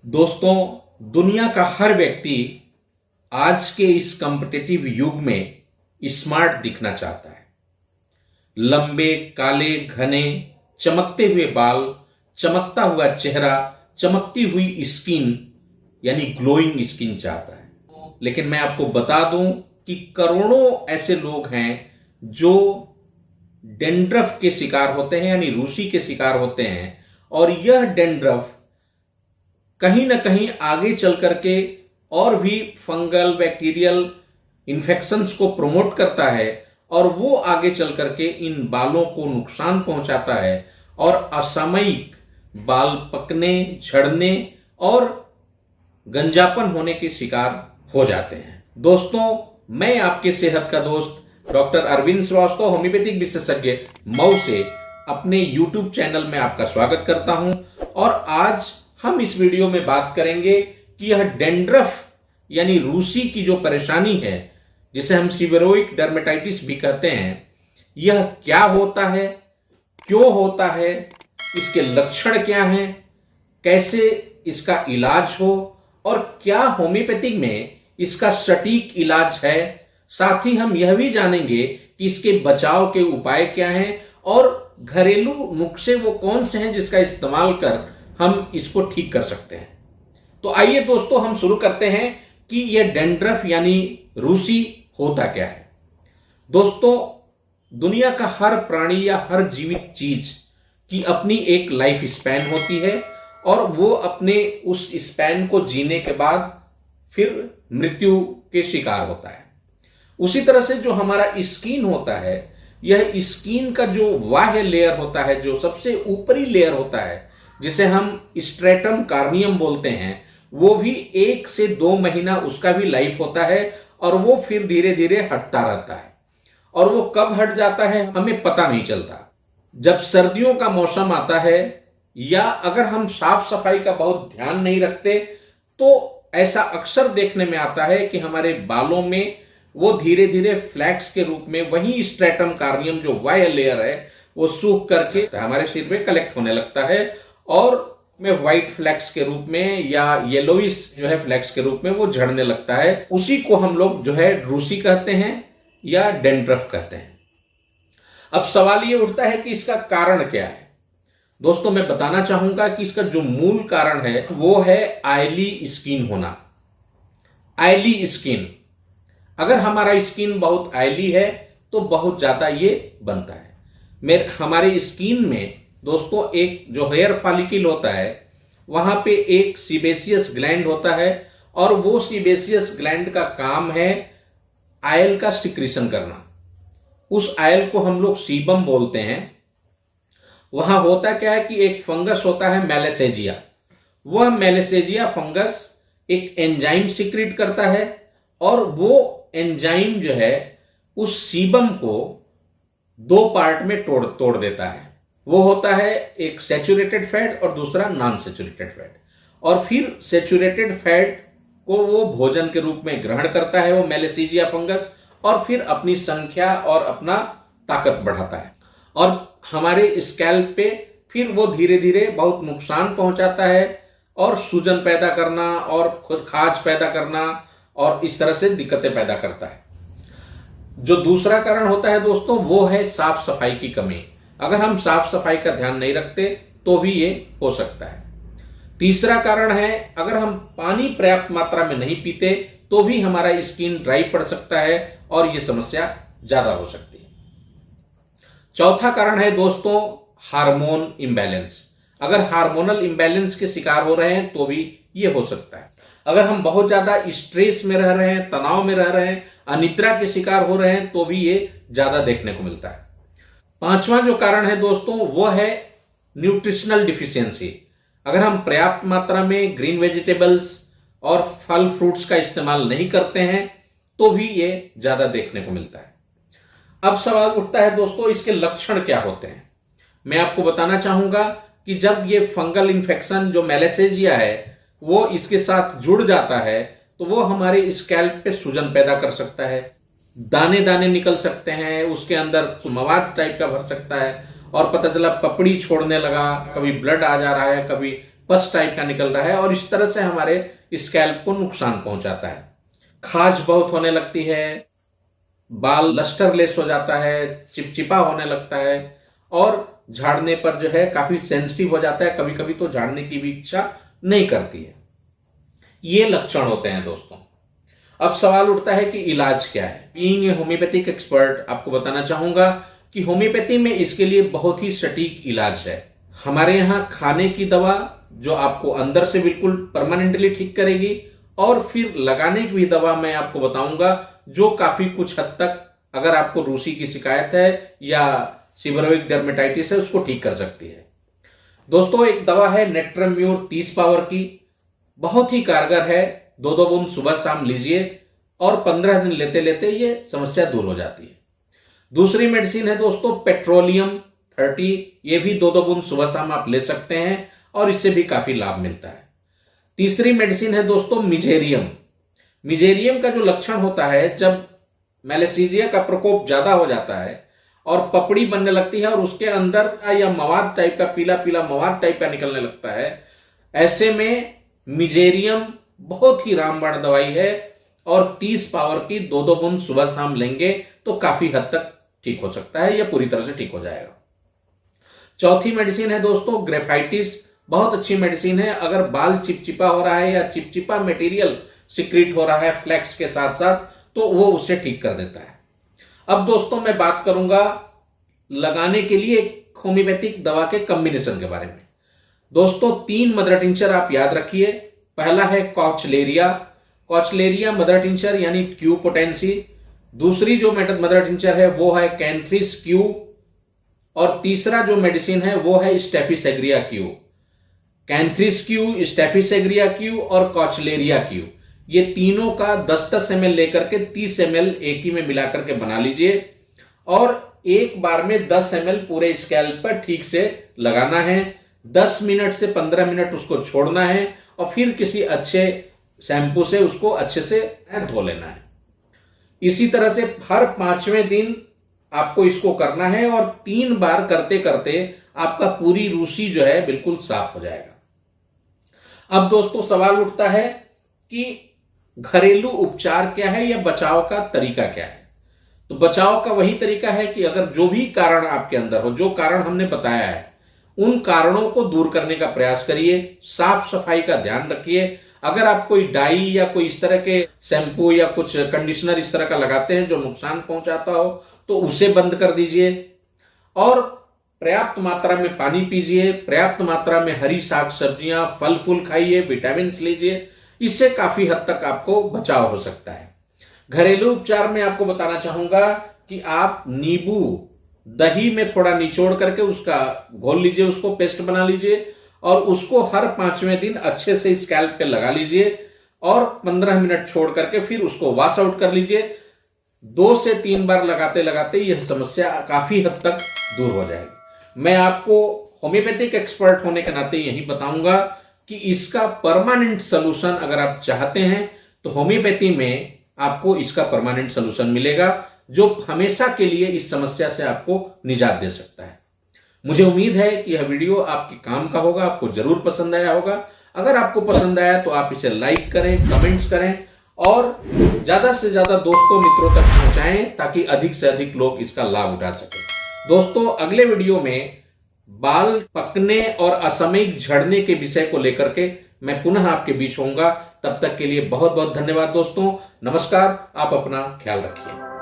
दोस्तों, दुनिया का हर व्यक्ति आज के इस कॉम्पिटिटिव युग में स्मार्ट दिखना चाहता है। लंबे, काले, घने, चमकते हुए बाल, चमकता हुआ चेहरा, चमकती हुई स्किन यानी ग्लोइंग स्किन चाहता है। लेकिन मैं आपको बता दूं कि करोड़ों ऐसे लोग हैं जो डेंड्रफ के शिकार होते हैं यानी रूसी के शिकार होते हैं, और यह डेंड्रफ कहीं ना कहीं आगे चल करके और भी फंगल बैक्टीरियल इन्फेक्शंस को प्रमोट करता है और वो आगे चल करके इन बालों को नुकसान पहुंचाता है और असामयिक बाल पकने, झड़ने और गंजापन होने के शिकार हो जाते हैं। दोस्तों, मैं आपके सेहत का दोस्त डॉक्टर अरविंद श्रीवास्तव, होम्योपैथिक विशेषज्ञ मऊ से अपने YouTube चैनल में आपका स्वागत करता हूं। और आज हम इस वीडियो में बात करेंगे कि यह डेंड्रफ यानी रूसी की जो परेशानी है, जिसे हम सीबोरिक डर्मेटाइटिस भी कहते हैं, यह क्या होता है, क्यों होता है, इसके लक्षण क्या हैं, कैसे इसका इलाज हो और क्या होम्योपैथिक में इसका सटीक इलाज है। साथ ही हम यह भी जानेंगे कि इसके बचाव के उपाय क्या हैं और घरेलू नुस्खे वो कौन से हैं जिसका इस्तेमाल कर हम इसको ठीक कर सकते हैं। तो आइए दोस्तों, हम शुरू करते हैं कि यह डेंड्रफ यानी रूसी होता क्या है। दोस्तों, दुनिया का हर प्राणी या हर जीवित चीज की अपनी एक लाइफ स्पैन होती है और वो अपने उस स्पैन को जीने के बाद फिर मृत्यु के शिकार होता है। उसी तरह से जो हमारा स्किन होता है, यह स्किन का जो बाह्य लेयर होता है, जो सबसे ऊपरी लेयर होता है, जिसे हम स्ट्रेटम कार्नियम बोलते हैं, वो भी 1 से 2 महीना उसका भी लाइफ होता है और वो फिर धीरे धीरे हटता रहता है। और वो कब हट जाता है हमें पता नहीं चलता। जब सर्दियों का मौसम आता है या अगर हम साफ सफाई का बहुत ध्यान नहीं रखते तो ऐसा अक्सर देखने में आता है कि हमारे बालों में वो धीरे धीरे फ्लैक्स के रूप में वही स्ट्रेटम कार्नियम जो बाह्य लेयर है वो सूख करके हमारे सिर पे कलेक्ट होने लगता है और में व्हाइट फ्लैक्स के रूप में या येलोइश जो है फ्लैक्स के रूप में वो झड़ने लगता है। उसी को हम लोग जो है रूसी कहते हैं या डेंड्रफ कहते हैं। अब सवाल ये उठता है कि इसका कारण क्या है। दोस्तों, मैं बताना चाहूंगा कि इसका जो मूल कारण है वो है ऑयली स्किन होना। ऑयली स्किन, अगर हमारा स्किन बहुत ऑयली है तो बहुत ज्यादा ये बनता है। हमारे स्किन में दोस्तों एक जो हेयर फॉलिकल होता है, वहां पे एक सीबेसियस ग्लैंड होता है और वो सीबेसियस ग्लैंड का काम है ऑयल का सिक्रीशन करना। उस ऑयल को हम लोग सीबम बोलते हैं। वहां होता क्या है कि एक फंगस होता है मैलेसेजिया। वह मैलेसेजिया फंगस एक एंजाइम सिक्रीट करता है और वो एंजाइम जो है उस सीबम को 2 पार्ट में तोड़ देता है। वो होता है एक सैचुरेटेड फैट और दूसरा नॉन सैचुरेटेड फैट। और फिर सैचुरेटेड फैट को वो भोजन के रूप में ग्रहण करता है वो मैलेसेजिया फंगस, और फिर अपनी संख्या और अपना ताकत बढ़ाता है और हमारे स्कैल्प पे फिर वो धीरे धीरे बहुत नुकसान पहुंचाता है और सूजन पैदा करना और खुद खाज पैदा करना और इस तरह से दिक्कतें पैदा करता है। जो दूसरा कारण होता है दोस्तों, वो है साफ सफाई की कमी। अगर हम साफ सफाई का ध्यान नहीं रखते तो भी ये हो सकता है। तीसरा कारण है अगर हम पानी पर्याप्त मात्रा में नहीं पीते तो भी हमारा स्किन ड्राई पड़ सकता है और ये समस्या ज्यादा हो सकती है। चौथा कारण है दोस्तों हार्मोन इंबैलेंस। अगर हार्मोनल इंबैलेंस के शिकार हो रहे हैं तो भी ये हो सकता है। अगर हम बहुत ज्यादा स्ट्रेस में रह रहे हैं, तनाव में रह रहे हैं, अनिद्रा के शिकार हो रहे हैं तो भी ये ज्यादा देखने को मिलता है। पांचवा जो कारण है दोस्तों वो है न्यूट्रिशनल डिफिशियंसी। अगर हम पर्याप्त मात्रा में ग्रीन वेजिटेबल्स और फल फ्रूट्स का इस्तेमाल नहीं करते हैं तो भी ये ज्यादा देखने को मिलता है। अब सवाल उठता है दोस्तों, इसके लक्षण क्या होते हैं। मैं आपको बताना चाहूंगा कि जब ये फंगल इन्फेक्शन जो मैलेसेजिया है वो इसके साथ जुड़ जाता है तो वो हमारे स्कैल्प पे सूजन पैदा कर सकता है, दाने दाने निकल सकते हैं, उसके अंदर मवाद टाइप का भर सकता है और पता चला पपड़ी छोड़ने लगा, कभी ब्लड आ जा रहा है, कभी पस टाइप का निकल रहा है और इस तरह से हमारे स्कैल्प को नुकसान पहुंचाता है। खाज बहुत होने लगती है, बाल लस्टरलेस हो जाता है, चिपचिपा होने लगता है और झाड़ने पर जो है काफी सेंसिटिव हो जाता है, कभी कभी तो झाड़ने की भी इच्छा नहीं करती है। ये लक्षण होते हैं दोस्तों। अब सवाल उठता है कि इलाज क्या है। बीइंग ए होम्योपैथिक एक्सपर्ट आपको बताना चाहूंगा कि होम्योपैथी में इसके लिए बहुत ही सटीक इलाज है। हमारे यहाँ खाने की दवा जो आपको अंदर से बिल्कुल परमानेंटली ठीक करेगी और फिर लगाने की भी दवा मैं आपको बताऊंगा जो काफी कुछ हद तक अगर आपको रूसी की शिकायत है या सीबोरेइक डर्मेटाइटिस है उसको ठीक कर सकती है। दोस्तों एक दवा है नेट्रम्यूर 30 पावर की, बहुत ही कारगर है। 2-2 बूंद सुबह शाम लीजिए और 15 दिन लेते लेते ये समस्या दूर हो जाती है। दूसरी मेडिसिन है दोस्तों पेट्रोलियम 30, ये भी 2-2 बूंद सुबह शाम आप ले सकते हैं और इससे भी काफी लाभ मिलता है। तीसरी मेडिसिन है दोस्तों मिजेरियम। मिजेरियम का जो लक्षण होता है जब मैलेसीजिया का प्रकोप ज्यादा हो जाता है और पपड़ी बनने लगती है और उसके अंदर या मवाद टाइप का पीला पीला मवाद टाइप का निकलने लगता है, ऐसे में मिजेरियम बहुत ही रामबाण दवाई है और 30 पावर की 2-2 बूंद सुबह शाम लेंगे तो काफी हद तक ठीक हो सकता है या पूरी तरह से ठीक हो जाएगा। चौथी मेडिसिन है दोस्तों ग्रेफाइटिस, बहुत अच्छी मेडिसिन है। अगर बाल चिपचिपा हो रहा है या चिपचिपा मटेरियल सिक्रीट हो रहा है फ्लैक्स के साथ साथ तो वो उसे ठीक कर देता है। अब दोस्तों मैं बात करूंगा लगाने के लिए होम्योपैथिक दवा के कॉम्बिनेशन के बारे में। दोस्तों 3 मदर टिंचर आप याद रखिए। पहला है कॉचलेरिया मदर टिंचर यानी क्यू पोटेंसी। दूसरी जो मदर टिंचर है वो है कैंथ्रिस क्यू और तीसरा जो मेडिसिन है वो है Staphysagria Q. Cantharis Q, Staphysagria Q और कॉचलेरिया क्यू, ये तीनों का 10-10 ml लेकर के 30 ml एक ही में मिलाकर के बना लीजिए और एक बार में 10 ml पूरे स्कैल्प पर ठीक से लगाना है। 10 मिनट से 15 मिनट उसको छोड़ना है और फिर किसी अच्छे शैम्पू से उसको अच्छे से धो लेना है। इसी तरह से हर 5वें दिन आपको इसको करना है और 3 बार करते करते आपका पूरी रूसी जो है बिल्कुल साफ हो जाएगा। अब दोस्तों सवाल उठता है कि घरेलू उपचार क्या है या बचाव का तरीका क्या है। तो बचाव का वही तरीका है कि अगर जो भी कारण आपके अंदर हो, जो कारण हमने बताया है, उन कारणों को दूर करने का प्रयास करिए। साफ सफाई का ध्यान रखिए। अगर आप कोई डाई या कोई इस तरह के शैम्पू या कुछ कंडीशनर इस तरह का लगाते हैं जो नुकसान पहुंचाता हो तो उसे बंद कर दीजिए और पर्याप्त मात्रा में पानी पीजिए, पर्याप्त मात्रा में हरी साग सब्जियां फल फूल खाइए, विटामिन लीजिए। इससे काफी हद तक आपको बचाव हो सकता है। घरेलू उपचार में आपको बताना चाहूंगा कि आप नींबू दही में थोड़ा निचोड़ करके उसका घोल लीजिए, उसको पेस्ट बना लीजिए और उसको हर 5वें दिन अच्छे से स्कैल्प पे लगा लीजिए और 15 मिनट छोड़ करके फिर उसको वॉश आउट कर लीजिए। 2 से 3 बार लगाते लगाते यह समस्या काफी हद तक दूर हो जाएगी। मैं आपको होम्योपैथिक एक्सपर्ट होने के नाते यही बताऊंगा कि इसका परमानेंट सोल्यूशन अगर आप चाहते हैं तो होम्योपैथी में आपको इसका परमानेंट सोल्यूशन मिलेगा जो हमेशा के लिए इस समस्या से आपको निजात दे सकता है। मुझे उम्मीद है कि यह वीडियो आपके काम का होगा, आपको जरूर पसंद आया होगा। अगर आपको पसंद आया तो आप इसे लाइक करें, कमेंट्स करें और ज्यादा से ज्यादा दोस्तों मित्रों तक पहुंचाएं ताकि अधिक से अधिक लोग इसका लाभ उठा सकें। दोस्तों अगले वीडियो में बाल पकने और असामयिक झड़ने के विषय को लेकर के मैं पुनः आपके बीच होऊंगा। तब तक के लिए बहुत बहुत धन्यवाद दोस्तों। नमस्कार, आप अपना ख्याल रखिए।